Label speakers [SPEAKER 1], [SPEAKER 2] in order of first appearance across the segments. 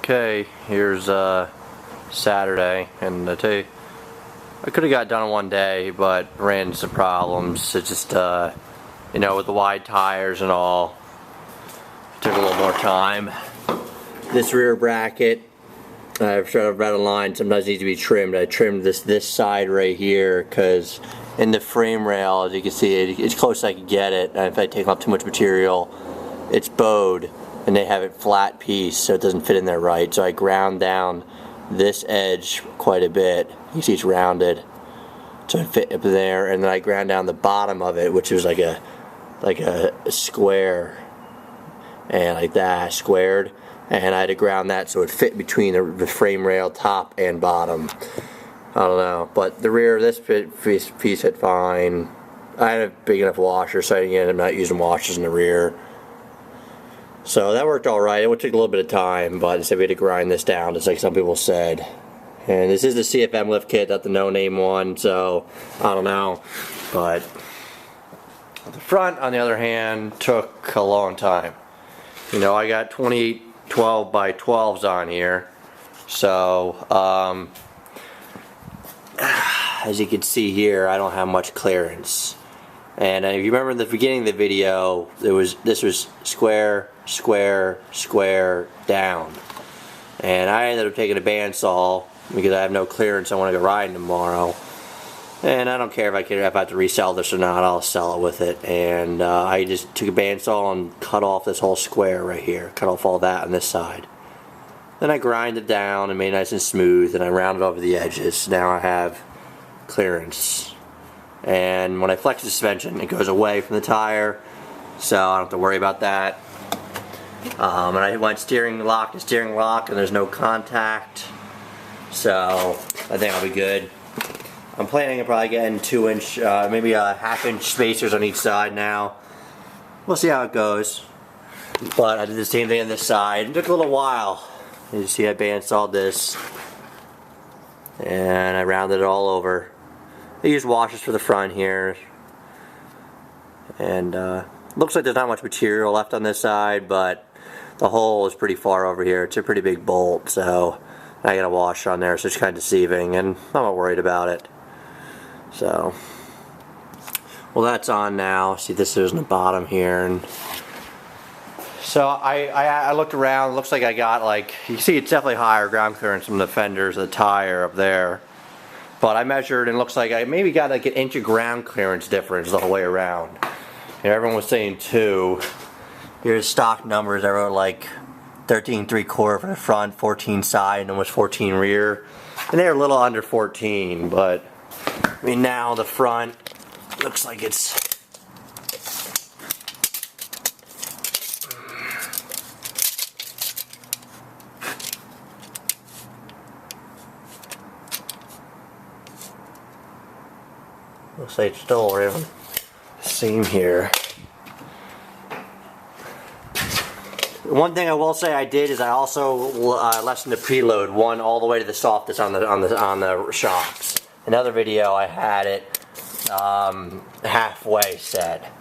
[SPEAKER 1] Okay, here's Saturday, and I tell you, I could have got done in one day, but ran into some problems. It just, you know, with the wide tires and all, took a little more time. This rear bracket, I've tried to run a line, sometimes needs to be trimmed. I trimmed this side right here because in the frame rail, as you can see, it's close as I can get it. And if I take off too much material, it's bowed, and they have it flat piece, so it doesn't fit in there right. So I ground down this edge quite a bit. You see it's rounded, so it fit up there, and then I ground down the bottom of it, which was like a square, and like that, squared, and I had to ground that so it fit between the frame rail top and bottom. I don't know, but the rear of this piece fit fine. I had a big enough washer, so I'm not using washers in the rear. So that worked alright. It would take a little bit of time, but instead we had to grind this down, just like some people said. And this is the CFM lift kit, not the no-name one, so I don't know. But the front, on the other hand, took a long time. You know, I got 28 12 by 12s on here, so as you can see here, I don't have much clearance. And if you remember in the beginning of the video, this was square, square, square, down. And I ended up taking a bandsaw because I have no clearance. I want to go riding tomorrow. And I don't care if I have to resell this or not, I'll sell it with it. And I just took a bandsaw and cut off this whole square right here. Cut off all that on this side. Then I grind it down and made it nice and smooth, and I rounded over the edges. Now I have clearance. And when I flex the suspension, it goes away from the tire, so I don't have to worry about that. And I went steering lock to steering lock, and there's no contact, so I think I'll be good. I'm planning on probably getting 2-inch, maybe a half-inch spacers on each side now. We'll see how it goes. But I did the same thing on this side. It took a little while. You see, I bandsawed this, and I rounded it all over. I use washers for the front here, and looks like there's not much material left on this side, but the hole is pretty far over here. It's a pretty big bolt, so I got a washer on there, so it's kind of deceiving, and I'm not worried about it. So, well, that's on now. See, this is in the bottom here, and so I looked around. It looks like I got, like, you see, it's definitely higher ground clearance from the fenders of the tire up there. But I measured, and it looks like I maybe got like an inch of ground clearance difference the whole way around. You know, everyone was saying 2. Here's stock numbers. I wrote like 13 3/4 for the front, 14 side, and almost 14 rear. And they're a little under 14, but I mean, now the front looks like it's looks like it's still around the seam here. One thing I will say I did is I also lessened the preload one all the way to the softest on the shocks. Another video I had it halfway set.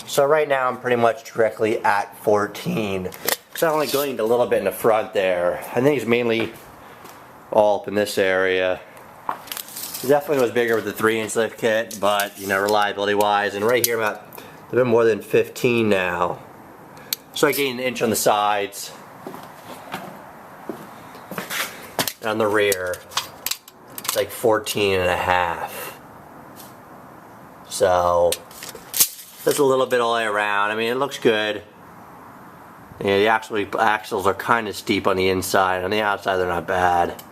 [SPEAKER 1] So right now I'm pretty much directly at 14. Because I only gleaned a little bit in the front there. I think it's mainly all up in this area. It definitely was bigger with the 3-inch lift kit, but you know, reliability wise, and right here I'm at a bit more than 15 now. So I gained an inch on the sides. And on the rear, it's like 14.5. So that's a little bit all the way around. I mean, it looks good. Yeah, the axles are kind of steep on the inside. On the outside, they're not bad.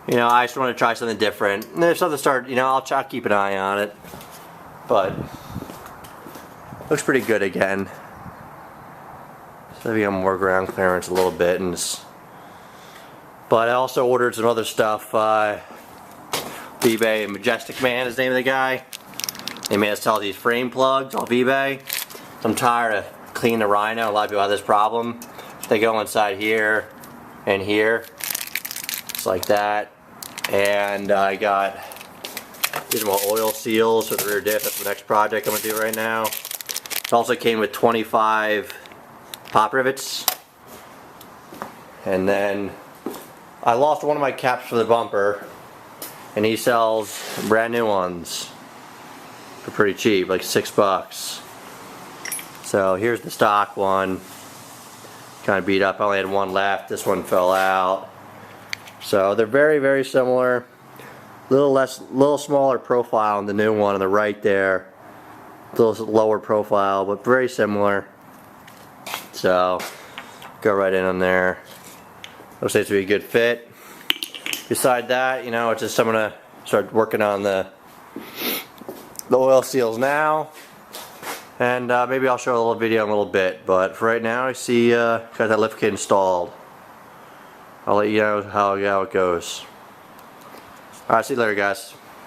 [SPEAKER 1] You know, I just want to try something different. And there's something to start, you know, I'll try to keep an eye on it. But looks pretty good again. So maybe I'm more ground clearance a little bit. But I also ordered some other stuff. eBay and Majestic Man is the name of the guy. They made us sell these frame plugs off eBay. I'm tired of cleaning the Rhino. A lot of people have this problem. They go inside here and here. Just like that. And I got these more oil seals for the rear diff. That's the next project I'm going to do right now. It also came with 25 pop rivets. And then I lost one of my caps for the bumper, and he sells brand new ones for pretty cheap, like $6. So here's the stock one. Kind of beat up. I only had one left. This one fell out. So they're very, very similar. Little smaller profile on the new one on the right there. A little lower profile, but very similar. So go right in on there. Looks like it's gonna be a good fit. Beside that, you know, it's just I'm gonna start working on the oil seals now. And maybe I'll show a little video in a little bit, but for right now I see got that lift kit installed. I'll let you know how it goes. Alright, see you later guys.